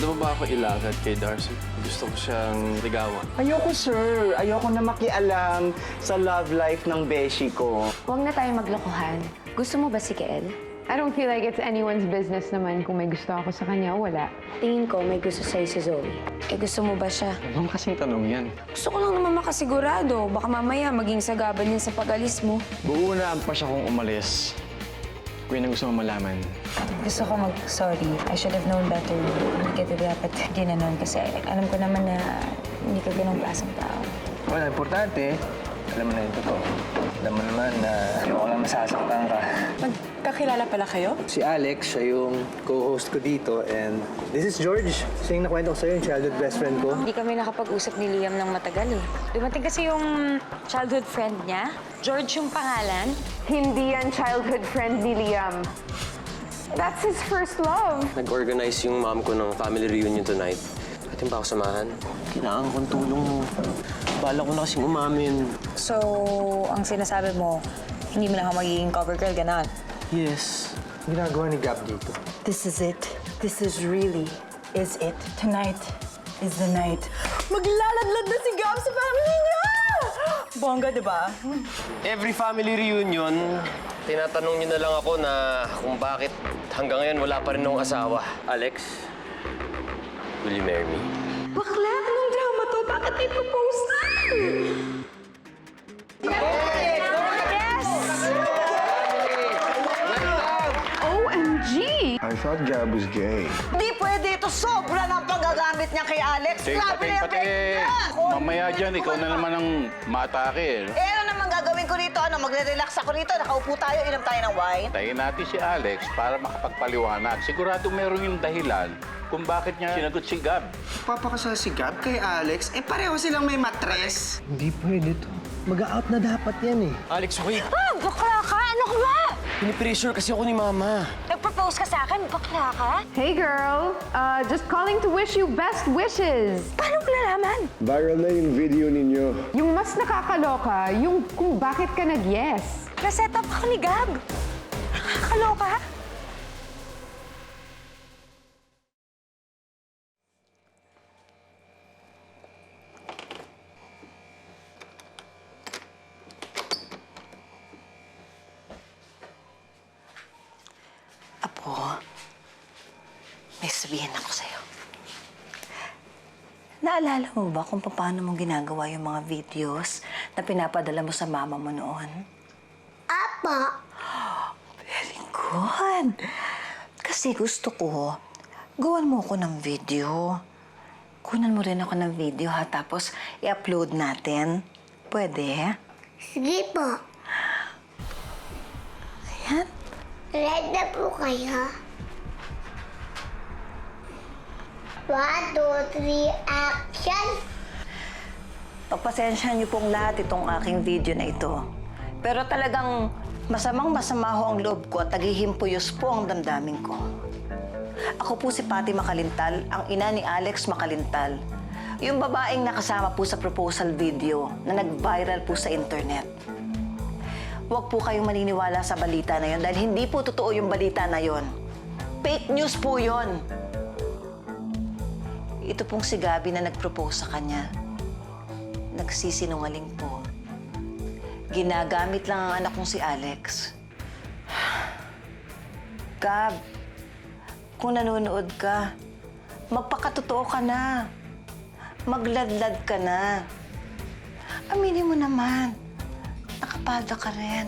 Pwede mo ba ako ilakad kay Darcy? Gusto ko siyang ligawan. Ayoko, sir. Ayoko na makialam sa love life ng beshi ko. Huwag na tayo maglokohan. Gusto mo ba si Kiel? I don't feel like it's anyone's business naman kung may gusto ako sa kanya o wala. Tingin ko may gusto sa'yo si Zoe. Eh gusto mo ba siya? Anong kasing tanong yan? Gusto ko lang naman makasigurado. Baka mamaya maging sagaban yan sa pag-alis mo. Buunaan pa siya kung umalis. Kung yun ang gusto mo malaman. Gusto ko mag-sorry. I should have known better. Hindi kita dapat ginanon kasi alam ko naman na hindi ka ganong klaseng tao. Well, importante, alam mo na yung totoo. Alam mo naman na ayoko lang masasaktan ka. Magkakilala pala kayo? Si Alex, siya yung co-host ko dito, and this is George. Siya yung nakwento ko sa'yo, yung childhood best friend ko. Hindi kami nakapag-usap ni Liam ng matagal eh. Dumating kasi yung childhood friend niya. George yung pangalan. Hindi yan childhood friend ni Liam. That's his first love. Nag-organize yung mom ko ng family reunion tonight. Pwede ba ako samahan? Kailangan kong tulong mo. Bala ko na kasing umamin. So, ang sinasabi mo, hindi mo na ako magiging cover girl, ganon? Yes. Ginagawa ni Gab dito. This is it. This is really is it. Tonight is the night. Maglaladlad na si Gab sa family niya! Bongga, di ba? Every family reunion, tinatanong niyo na lang ako na kung bakit hanggang ngayon wala pa rin akong asawa. Alex, will you marry me? Bakla, anong drama to? Bakit may proposal? OMG! I thought Gab was gay. Di pwede ito. Sobra ng paggagamit niya kay Alex. Grabe na yung kay... Mamaya dyan, ikaw na naman ang matake. Eh, ano naman gagawin ko dito? Ano, magre-relax ako rito. Nakaupo tayo, inom tayo ng wine. Tayin natin si Alex para makapagpaliwanag. Sigurado meron yung dahilan kung bakit niya sinagot si Gab. Papakasal si Gab kay Alex, eh pareho silang may matres. Hindi pwede to. Mag-out na dapat yan eh. Alex, wait! Ah, bakla ka? Ano ka ba? Pinipressure kasi ako ni Mama. Nag-propose ka sa akin? Bakla ka? Hey girl, just calling to wish you best wishes. Paano ko nalaman? Viral na yung video ninyo. Yung mas nakakaloka, yung kung bakit ka nag-yes. Na-set up ako ni Gab. Nakakaloka? Apo, may sabihin ako sa'yo. Naalala mo ba kung paano mo ginagawa yung mga videos na pinapadala mo sa mama mo noon? Apa. Very good. Kasi gusto ko, gawan mo ako ng video. Kunan mo rin ako ng video ha, tapos i-upload natin. Pwede? Sige po. Ayan. Ready na po kayo? 1, 2, 3, action! Pagpasensyahan niyo pong lahat itong aking video na ito. Pero talagang masama ho ang loob ko at naghihimpuyos po ang damdamin ko. Ako po si Patty Makalintal, ang ina ni Alex Makalintal. Yung babaeng nakasama po sa proposal video na nag-viral po sa internet. Huwag po kayong maniniwala sa balita na yon dahil hindi po totoo yung balita na yon. Fake news po yon. Ito pong si Gabi na nag-propose sa kanya. Nagsisinungaling po. Ginagamit lang ang anak kong si Alex. Gab, kung nanonood ka, magpakatotoo ka na. Magladlad ka na. Aminin mo naman. Nakapalda ka rin.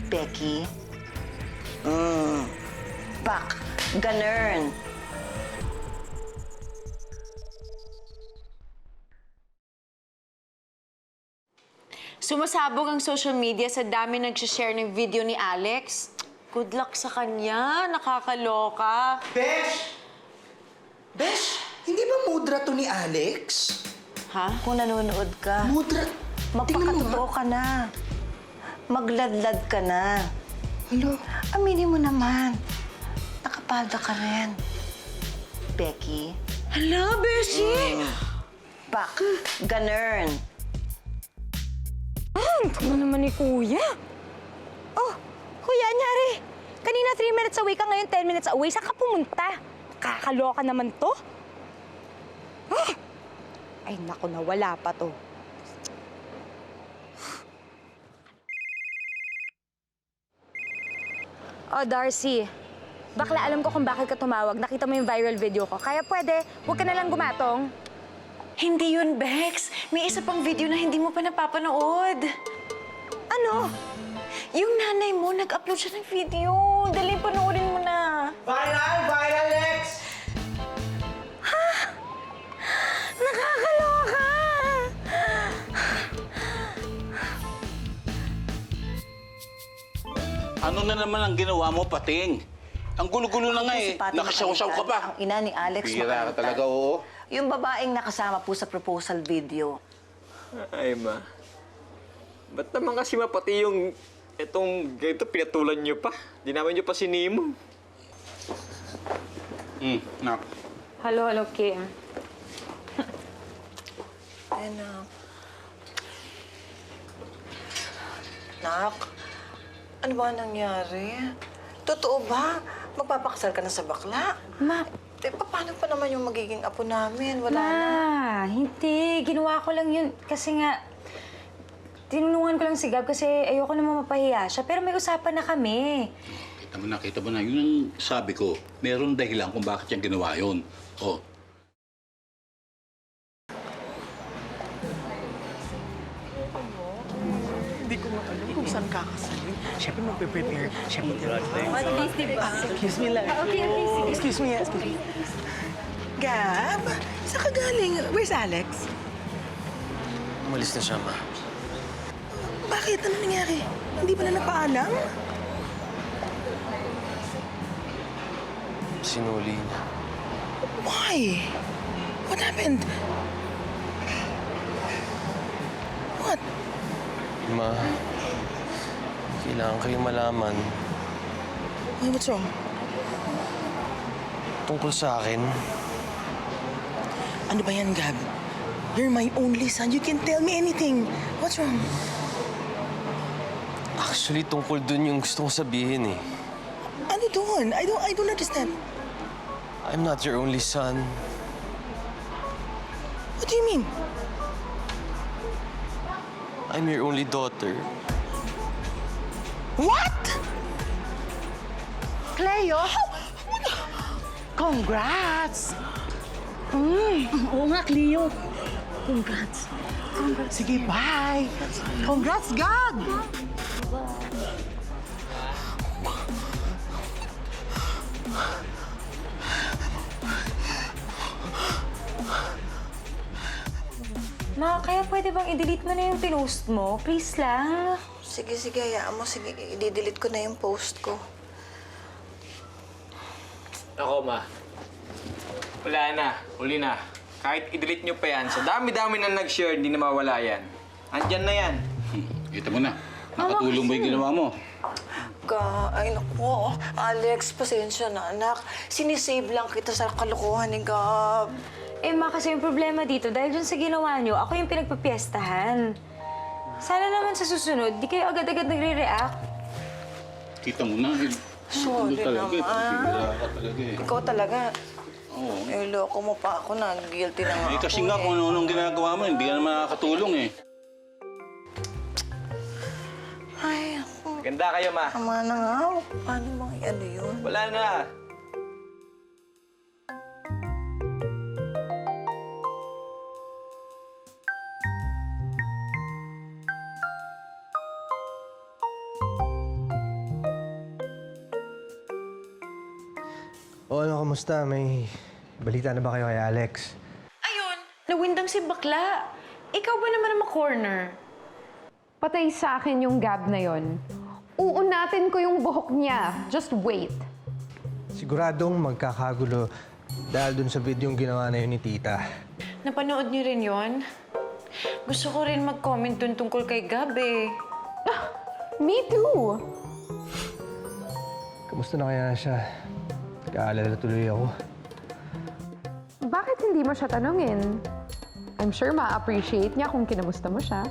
Becky? Pak. Ganern. Sumasabog ang social media sa dami nag-share ng video ni Alex. Good luck sa kanya. Nakakaloka. Besh! Besh, hindi ba mudra to ni Alex? Ha? Kung nanonood ka, Mudra? magpakatotoo ka na. Magladlad ka na. Hello? Aminin mo naman. Nakapalda ka rin. Becky? Hala, Beshi! Pak. Ganern. Ano naman ni Kuya? Oh, Kuya, anyari? Kanina 3 minutes away ka, ngayon 10 minutes away. Saan ka pumunta? Nakakaloka naman to. Ay, naku, nawala pa to. Oh, Darcy. Bakla, alam ko kung bakit ka tumawag. Nakita mo yung viral video ko. Kaya pwede, huwag ka na lang gumatong. Hindi yun, Bex. May isa pang video na hindi mo pa napapanood. Ano? Yung nanay mo, nag-upload siya ng video. Dali, panoorin mo na. Viral! Viral, Lex! Nakakaloka! Ano na naman ang ginawa mo, Pating? Ang gulo-gulo na nga Si eh. Pati Nakasaw-saw ka Makalintal, pa. Ang ina ni Alex Pira ka Makalintal. talaga, oo. Yung babaeng nakasama po sa proposal video. Ay, ma. Ba't naman kasi mapati yung itong ganito pinatulan niyo pa? Di naman niyo pa sinimo. Nak. Hello, Kim. Ay, Nak, ano ba nangyari? Totoo ba? Magpapakasal ka na sa bakla? Ma, Paano pa naman yung magiging apo namin? Wala na. Hindi. Ginawa ko lang yun. Kasi nga, tinulungan ko lang si Gab kasi ayoko naman mapahiya siya. Pero may usapan na kami. Kita mo na. Yun ang sabi ko. Meron dahilan kung bakit yung ginawa yun. Oh. Hindi ko alam kung saan kakasalin. Siyempre magpe-prepare. Siyempre Excuse me lang. Okay. Excuse me. Gab, saan ka galing? Where's Alex? Umalis na siya, ma. Bakit? Ano nangyari? Hindi ba na napaalam? Sinuli niya. Why? What happened? What? Ma, kailangan kayong malaman What's wrong? tungkol sa akin. Ano ba yan, Gab? You're my only son. You can tell me anything. What's wrong? Actually, tungkol dun yung gusto kong sabihin eh. Ano doon? I don't understand. I'm not your only son. What do you mean? I'm your only daughter. What? Cleo? Congrats! Oo nga, Cleo. Congrats. Sige, bye! Congrats, Gab! Ma, kaya pwede bang i-delete mo na yung pinost mo? Please lang. Sige, hayaan mo. Sige, i-delete ko na yung post ko. Ako, ma. Wala na. Huli na. Kahit i-delete niyo pa yan, sa dami-dami na nag-share, hindi na mawala yan. Andyan na yan. Kita mo na. Nakatulong ba yung ginawa mo? Ay, naku. Alex, pasensya na, anak. Sinisave lang kita sa kalokohan ni Gab. Eh, ma, kasi yung problema dito, dahil dun sa ginawa niyo, ako yung pinagpapiestahan. Sana naman sa susunod, di kayo agad-agad nagre-react. Kita mo na. Sorry talaga, naman. Bibira ka talaga eh. Ikaw talaga. Oo. Eh, loko mo pa ako na. Guilty na nga Eh, ako kasi nga kung ano-anong ginagawa mo, hindi ka naman nakakatulong eh. Ay, ako. Ganda kayo, ma. Tama na nga. Paano bang ano yun? Wala na. O ano, kamusta? May balita na ba kayo kay Alex? Ayun, nawindang si bakla. Ikaw ba naman ang ma-corner? Patay sa akin yung Gab na yon. Uunatin ko yung buhok niya. Just wait. Siguradong magkakagulo dahil dun sa video yung ginawa na yun ni Tita. Napanood niyo rin yon? Gusto ko rin mag-comment dun tungkol kay Gab eh. Me too. Kamusta na kaya siya? Nag-aalala tuloy ako. Bakit hindi mo siya tanungin? I'm sure ma-appreciate niya kung kinamusta mo siya.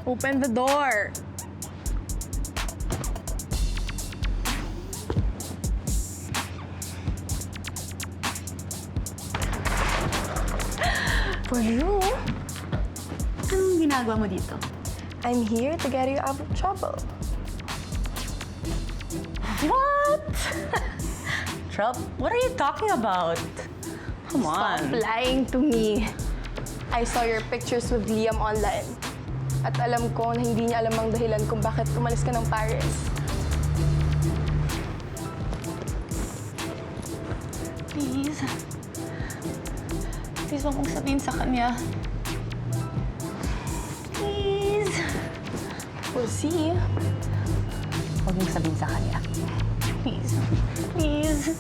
Open the door. For you? Anong ginagawa mo dito? I'm here to get you out of trouble. What? Trouble? What are you talking about? Come on. Stop lying to me. I saw your pictures with Liam online. At alam ko na hindi niya alam ang dahilan kung bakit umalis ka ng Paris. Please. Please, huwag mong sabihin sa kanya. Please. We'll see. Huwag mong sabihin sa kanya. Please. Please.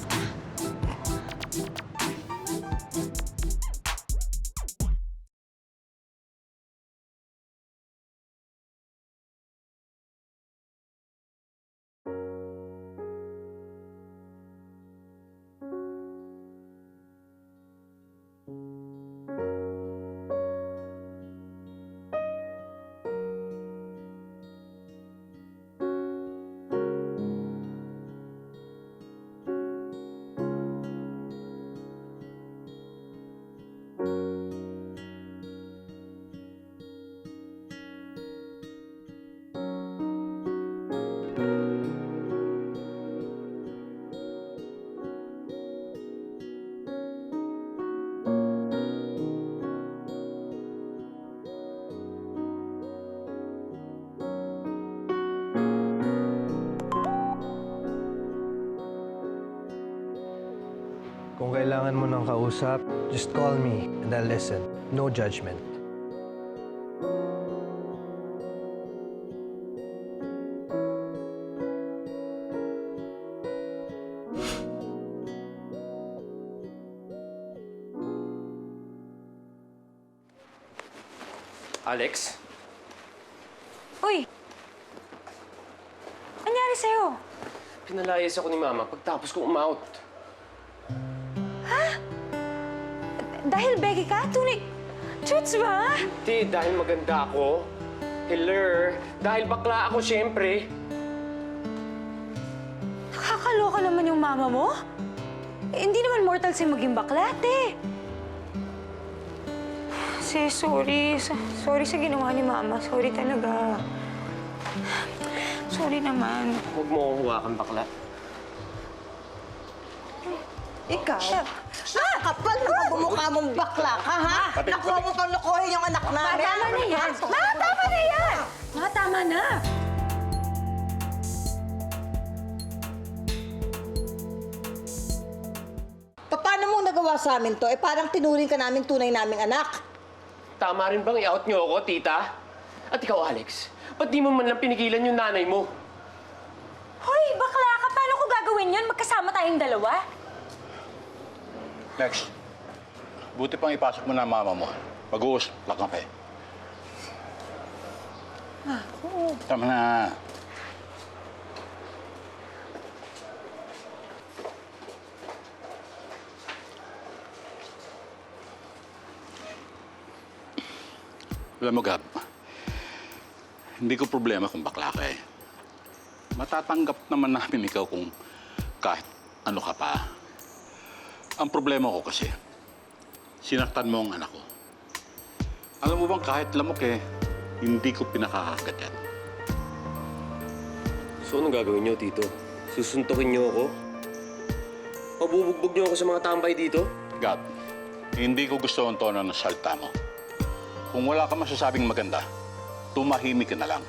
Kung kailangan mo ng kausap, just call me and I'll listen. No judgment. Alex? Uy! Anyari sa'yo? Pinalayas ako ni Mama pagtapos kong umout. Dahil Becky ka? Tunay... Truths ba? Hindi, dahil maganda ako. Hiller, dahil bakla ako, siyempre. Nakakaloka naman yung mama mo. Eh, hindi naman mortal si maging baklat eh. Sorry. Sorry sa ginawa ni Mama. Sorry talaga. Sorry naman. Huwag mo akong huwakan, bakla. Ikaw? Kapal na pagmumukha mong bakla ka, ha? Nakuha mo pang lokohin yung anak namin. Tama na yan! Tama na yan! Tama na! Paano mong nagawa sa amin to? Eh parang tinuring ka namin tunay naming anak. Tama rin bang i-out niyo ako, tita? At ikaw, Alex, ba't di mo man lang pinigilan yung nanay mo? Hoy, bakla ka! Paano ko gagawin yun? Magkasama tayong dalawa? Lex, buti pang ipasok mo na ang mama mo. Pag-uus, lakang kape. Tama na. Alam mo, Gab, hindi ko problema kung bakla ka eh. Matatanggap naman namin ikaw kung kahit ano ka pa. Ang problema ko kasi, sinaktan mo ang anak ko. Alam mo bang kahit lamok eh, hindi ko pinakakagat yan. So, anong gagawin niyo, Tito? Susuntukin niyo ako? Pabubugbog niyo ako sa mga tambay dito? Gab, hindi ko gusto ang tono ng salta mo. Kung wala ka masasabing maganda, tumahimik ka na lang.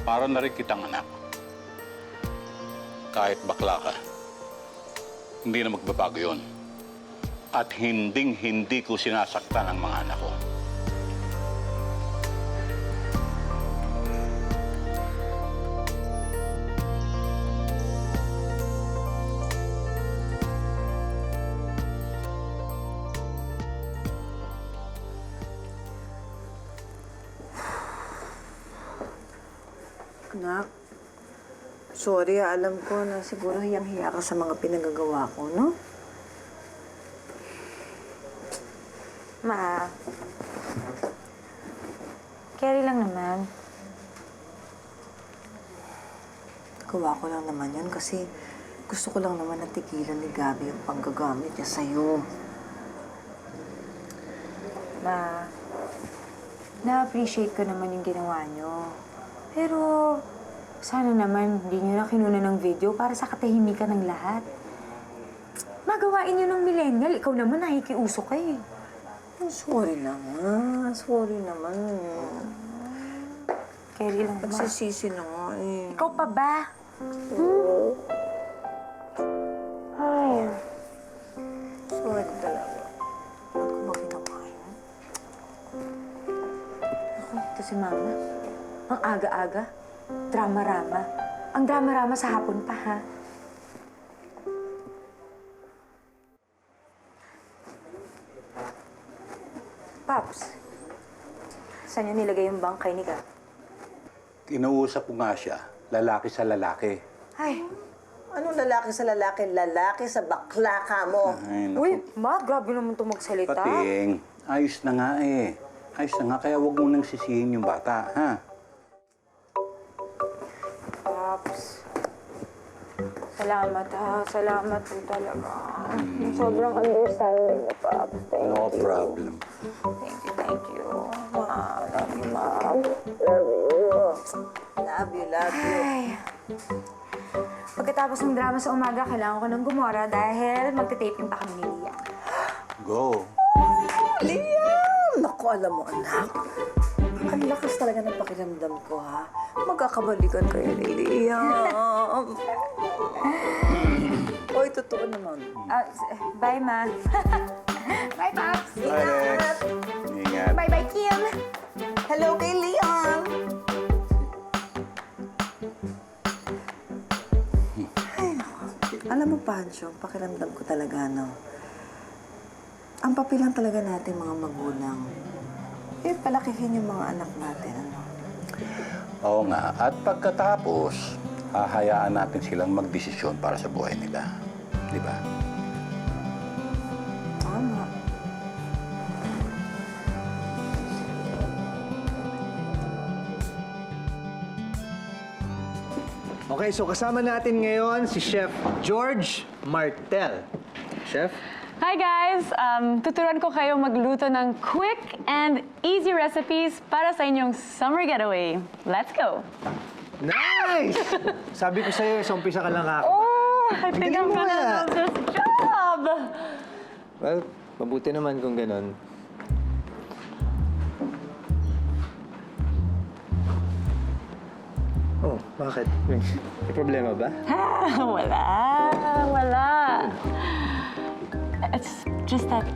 Para na rin kitang anak. Kahit bakla ka, Hindi na magbabago yun. At hinding-hindi ko sinasaktan ang mga anak ko. Anak, sorry, alam ko na siguro hiyang-hiya ka sa mga pinagagawa ko, no? Ma, carry lang naman. Gawa ko lang naman yan kasi gusto ko lang naman natigilan ni Gabi yung panggagamit niya sa'yo. Ma, na-appreciate ko naman yung ginawa niyo. Pero, sana naman hindi niyo na kinuna ng video para sa katahimikan ng lahat. Magawain niyo ng millennial. Ikaw naman nakikiuso ka eh. Sorry naman. Sorry naman. Carry lang naman. Pagsisisi na nga eh. Ikaw pa ba? Ay. Sorry talaga. Ba't ko ba ginawa yun? Ako, ito si Mama. Ang aga-aga. Drama-rama. Ang drama-rama sa hapon pa, ha? Paps, saan niyo nilagay yung bangkay ni Gab? Kinausap ko nga siya, lalaki sa lalaki. Ay, Anong lalaki sa lalaki? Lalaki sa bakla ka mo. Ay, naku. uy, Ma, grabe naman ito magsalita. Pating, ayos na nga eh. Ayos na nga, kaya huwag mo nang sisihin yung bata, ha? Paps, salamat ha. Salamat po talaga. Sobrang understanding mo, Paps. No problem. Thank you. Ma, love you, Ma. Love you, love you. Ay. Pagkatapos ng drama sa umaga, kailangan ko ng gumora dahil magte-taping pa kami ni Liam. Go. Liam! Naku, alam mo, anak. Ang lakas talaga ng pakiramdam ko, ha? Magkakabalikan kayo ni Liam. Oy, totoo naman. Bye, Ma. Bye, Paps. Alex. Ingat. Bye-bye, Kim. Hello kay Liam. Ay, naku. Alam mo, Pancho, ang pakiramdam ko talaga, no? Ang papel lang talaga natin mga magulang. Eh, palakihin yung mga anak natin, ano? Oo nga. At pagkatapos, hahayaan natin silang magdesisyon para sa buhay nila. Di ba? Tama. Okay, so kasama natin ngayon si Chef George Martel. Chef? Hi guys! Tuturuan ko kayo magluto ng quick and easy recipes para sa inyong summer getaway. Let's go! Nice! Sabi ko sa'yo, sa umpisa ka lang kakabahan. Oh! I think Galing I'm mo gonna nga. love this job! Well, mabuti naman kung ganun. Oh, bakit? May problema ba? Wala. It's just that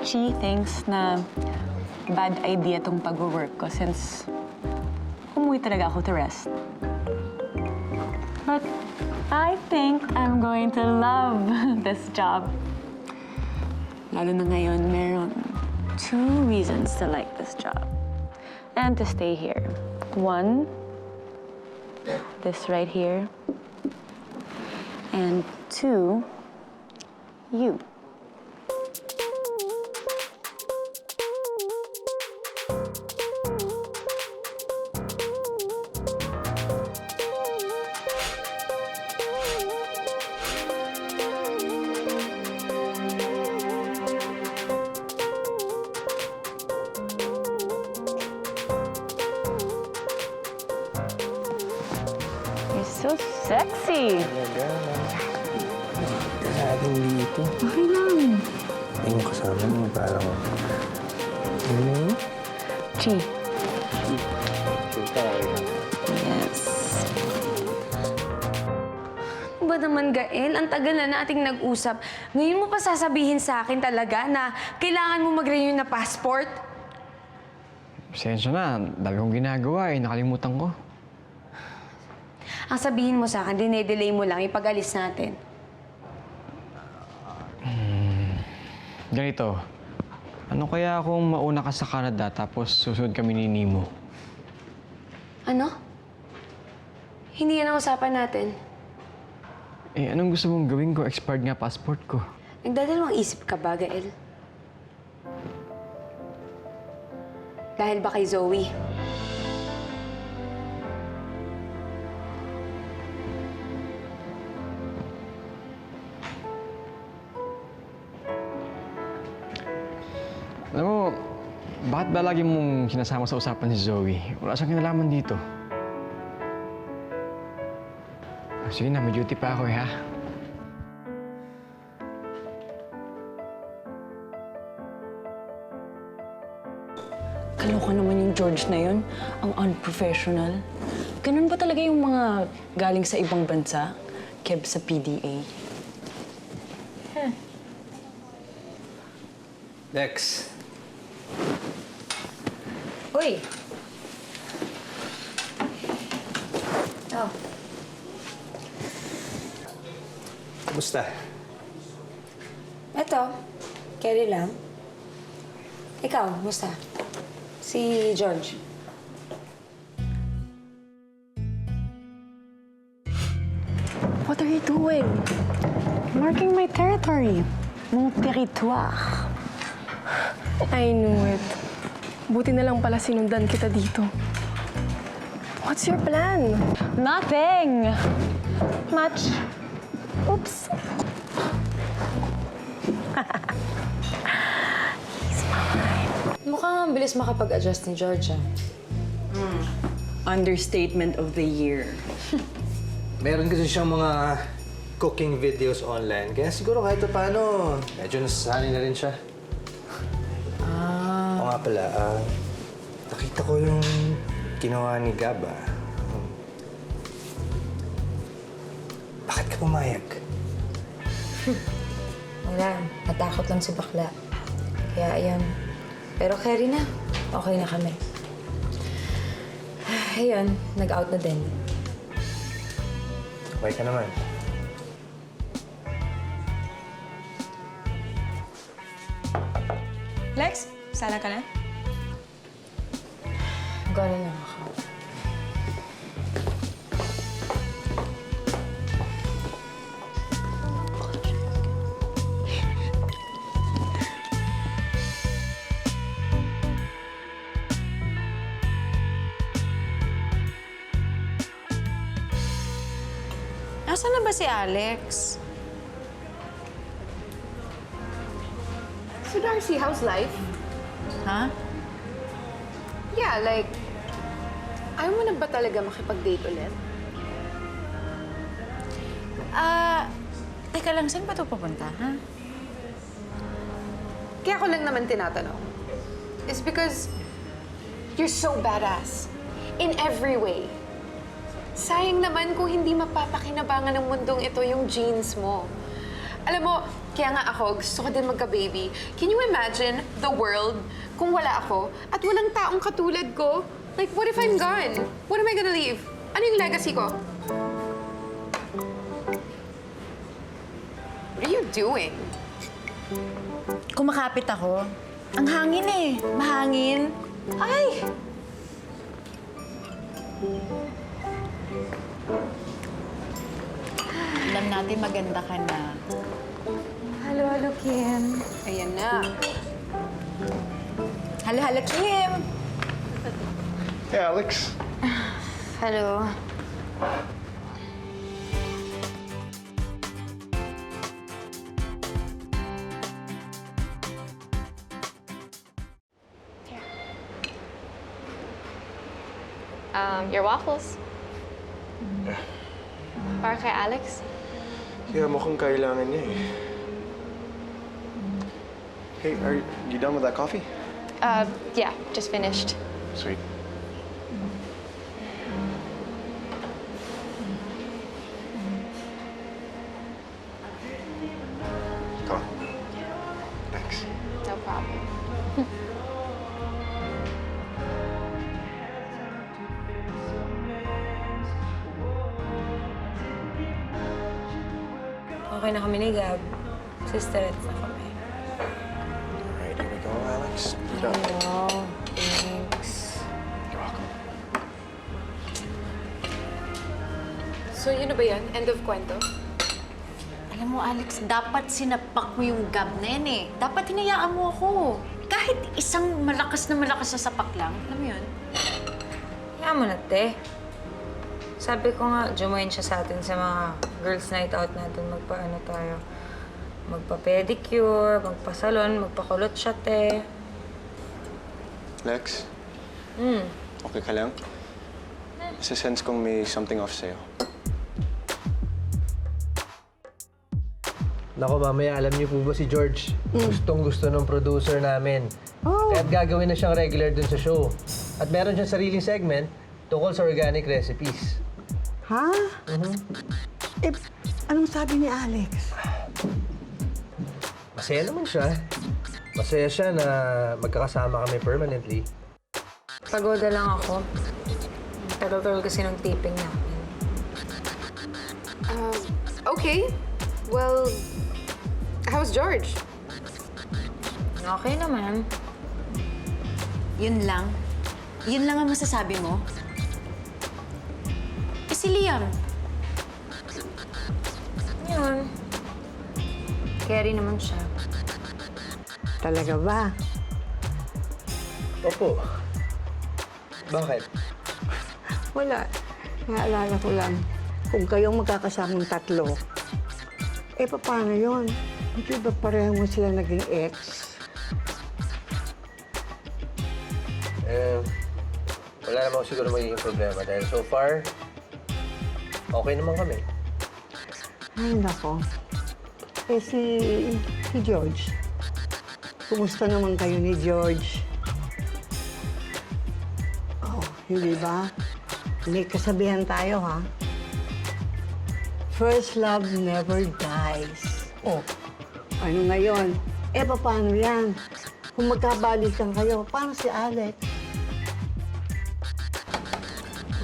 she thinks na bad idea tong pag-work ko since umuwi talaga ako to rest. But I think I'm going to love this job. Lalo na ngayon, meron 2 reasons to like this job and to stay here. 1, this right here. And 2, you. You're so sexy. Kasadong dito. Okay lang. Yung kasama mo, parang... Chi. Chuta, okay. Yes. ba naman, Gael? Ang tagal na nating nag-usap. Ngayon mo pa sasabihin sa akin talaga na kailangan mo mag-renew na passport? Pasensya na. Dami kong ginagawa eh. Nakalimutan ko. Ang sabihin mo sa akin, dinedelay mo lang ipag-alis natin. Ganito. Ano kaya kung mauna ka sa Canada tapos susunod kami ni Nemo? Ano? Hindi yan ang usapan natin. Eh, anong gusto mong gawin ko? Expired nga passport ko. Nagdadalawang isip ka ba, Gael? Dahil ba kay Zoe? Alam mo, bakit ba lagi mong sinasama sa usapan si Zoe? Wala siyang kinalaman dito. Sige na, may duty pa ako ha? Kaloka naman yung George na yun. Ang unprofessional. Ganun ba talaga yung mga galing sa ibang bansa? Keb sa PDA? Lex. Uy! Oh. Kumusta? Eto, carry lang. Ikaw, musta? Si George. What are you doing? Marking my territory. Mon territoire. I knew it. Buti na lang pala sinundan kita dito. What's your plan? Nothing. Much. Oops. Mukhang ang bilis makapag-adjust ni George, ah. Understatement of the year. Meron kasi siyang mga cooking videos online. Kaya siguro kahit paano, medyo nasasanay na rin siya. Oo nga pala, nakita ko yung ginawa ni Gab, Bakit ka pumayag? Wala, natakot lang si bakla. Kaya ayan. Pero carry na. Okay na kami. Ayun, nag-out na din. Okay ka naman. Lex, sala ka na? Gano'n lang ako. Nasaan na ba si Alex? So Darcy, how's life? Ha? Yeah, like, ayaw mo na ba talaga makipag-date ulit? Teka lang, saan ba ito papunta, ha? Kaya ko lang naman tinatanong. It's because you're so badass. In every way. Sayang naman kung hindi mapapakinabangan ng mundong ito yung genes mo. Alam mo, kaya nga ako, gusto ko din magka-baby. Can you imagine the world kung wala ako at walang taong katulad ko? Like, what if I'm gone? What am I gonna leave? Ano yung legacy ko? What are you doing? Kumakapit ako. Ang hangin eh. Mahangin. Ay! Alam natin maganda ka na. Halo, Kim. Ayan na. Halo, Kim! Hey, Alex. Hello. Your waffles. Para kay Alex. Yeah, mukhang kailangan niya eh. Hey, are you done with that coffee? Yeah, just finished. Sweet. Okay na kami ni Gab. Sisterets na kami. Alright, here we go, Alex. Wow, thanks. You're welcome. So, yun na ba yan? End of kwento? Alam mo, Alex, dapat sinapak mo yung Gab na yan eh. Dapat hinayaan mo ako. Kahit isang malakas na sapak lang. Alam mo yun? Kaya mo na, te. Sabi ko nga, join siya sa atin sa mga girls' night out natin. Magpaano tayo. Magpa-pedicure, magpa-salon, magpakulot siya, te. Lex? Okay ka lang? Sa sense kong may something off sa'yo. Nako, mamaya, alam niyo po ba si George? Gustong-gusto ng producer namin. Kaya't gagawin na siyang regular dun sa show. At meron siyang sariling segment tungkol sa organic recipes. Ha? Eh, anong sabi ni Alex? Masaya naman siya. Masaya siya na magkakasama kami permanently. Pagoda lang ako. Tagal-tagal kasi ng taping namin. Okay. Well, how's George? Okay naman. Yun lang? Yun lang ang masasabi mo? Eh, si Liam? Yun. Carry naman siya. Talaga ba? Opo. Bakit? Wala. Naalala ko lang, kung kayong magkakasamang tatlo, eh, paano yun? Hindi ba pareho mo sila naging ex? Wala naman siguro magiging problema dahil so far, okay naman kami. Ay, nako. Eh, si George. Kumusta naman kayo ni George? Oh, hindi ba? May kasabihan tayo, ha? First love never dies. Oh, ano ngayon? Eh, paano yan? Kung magkabalikan kayo, paano si Alex?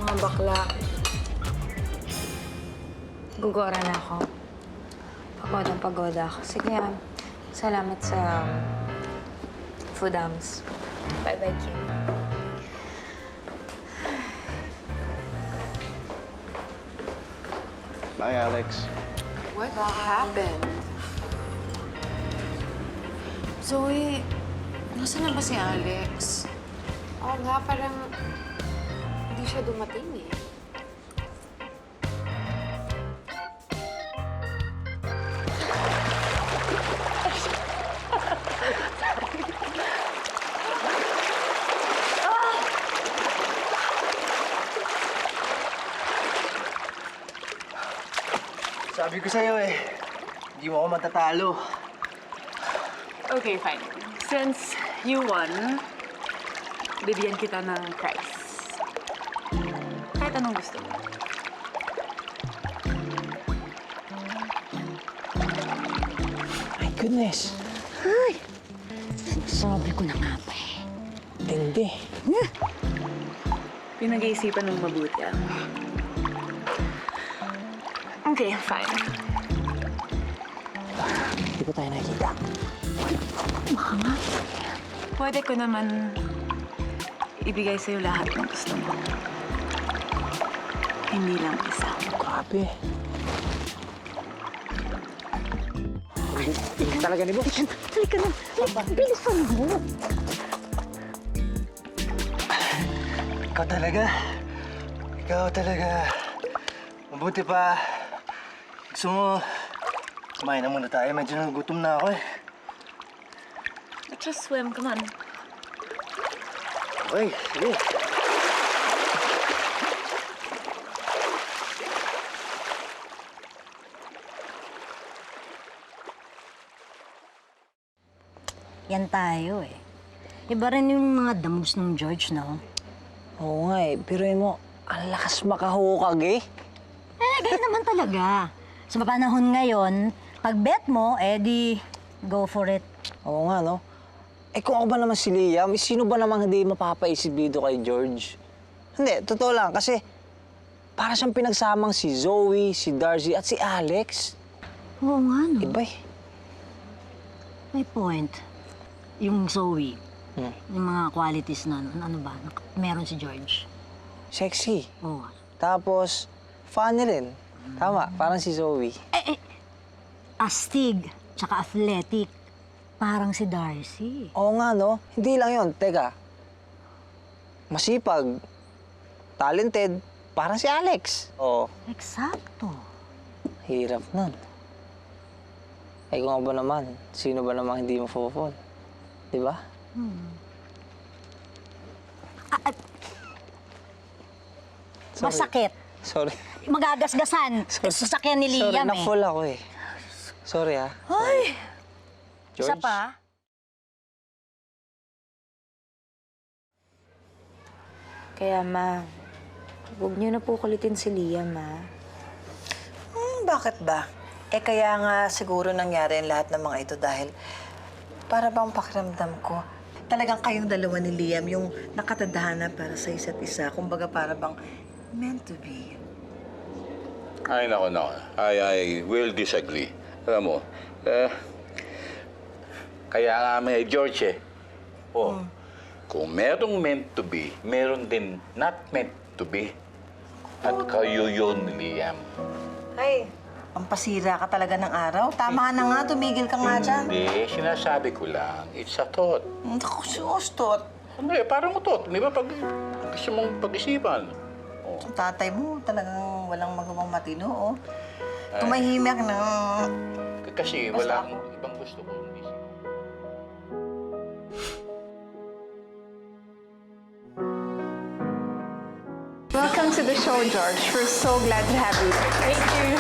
Mga bakla. Gugora na ako. Pagoda ako. Sige, salamat sa foodams. Bye-bye, Kim. Bye, Alex. What happened? Zoe, nasaan na ba si Alex? Oo nga, parang hindi siya dumating eh. Sabi ko sa'yo eh, hindi mo ako matatalo. Okay, fine. Since you won, bibigyan kita ng prize. Kahit anong gusto mo. My goodness. Ay! Sabi ko na nga pa eh. Tindi. Pinag-iisipan ng mabuti, ah. Okay, fine. Hindi ko tayo nakikita. Pwede ko naman ibigay sa'yo lahat ng gusto mo. Hindi lang isa. Grabe. Talaga ni Bo. Halika na. Bilisan mo. Ikaw talaga. Mabuti pa. Gusto mo, kumain na muna tayo. Medyo nagugutom na ako eh. Let's just swim. Come on. Okay, sige. Yan tayo eh. Iba rin yung mga damos ng George, no? Oo nga eh, pero mo, ang lakas makahukag eh. Ganyan naman talaga. Sa panahon ngayon, pag bet mo, di go for it. Oo nga, no? Eh kung ako ba naman si Liam, sino ba namang hindi mapapaisip dito kay George? Hindi, totoo lang, kasi para siyang pinagsamang si Zoe, si Darcy, at si Alex. Oo nga, no? Iba eh. May point. Yung Zoe, yung mga qualities na ano ba, meron si George. Sexy. Oo. Tapos, funny rin. Tama, parang si Zoe. Astig, tsaka athletic. Parang si Darcy. Oo nga, no? Hindi lang yun. Teka. Masipag. Talented. Parang si Alex. Oo. Eksakto. Hirap nun. Ay kung ba naman, sino ba namang hindi mafo-fall? Di ba? Sorry. Masakit. Sorry. Magagasgasan. Sasakyan ni Sorry, Liam na-fall ako eh. Sorry ah. Ay! Isa George? pa? Kaya, ma, huwag niyo na po kulitin si Liam, ma. Bakit ba? Kaya nga siguro nangyari ang lahat ng mga ito dahil para bang pakiramdam ko, talagang kayong dalawa ni Liam yung nakatadhana para sa isa't isa. Kumbaga para bang meant to be. Ay, nako. I will disagree. Alam mo, kaya nga may George eh. Kung merong meant to be, meron din not meant to be. At kayo yun, Liam. Ay, pampasira ka talaga ng araw. Tama na nga, tumigil ka nga dyan. Hindi, sinasabi ko lang. It's a thought. Naku, sustot. Hindi, parang thought. Di ba pag gusto mong pag-isipan? Ang tatay mo talagang walang magawang matino, oh. Tumahimik na. Kasi wala akong ibang gusto ko. Welcome to the show, George. We're so glad to have you. Thank you.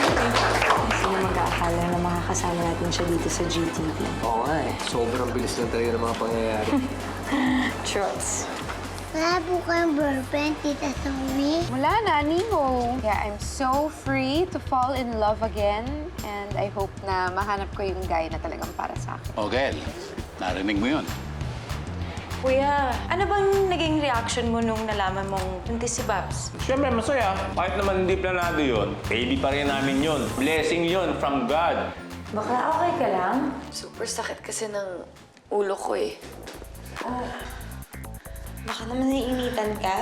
Sino mag-aakala na makakasama natin siya dito sa GTV? Oo nga eh. Sobrang bilis lang talaga ng mga pangyayari. Trust. Wala po kayong boyfriend, Tita Zoe? Wala na, Nino. Yeah, I'm so free to fall in love again. And I hope na mahanap ko yung guy na talagang para sa akin. Gel, narinig mo yun. Kuya, ano bang naging reaction mo nung nalaman mong buntis si Babs? Siyempre, masaya. Kahit naman hindi planado yun, baby pa rin namin yun. Blessing yun from God. Baka okay ka lang? Super sakit kasi ng ulo ko eh. Baka naman naiinitan ka?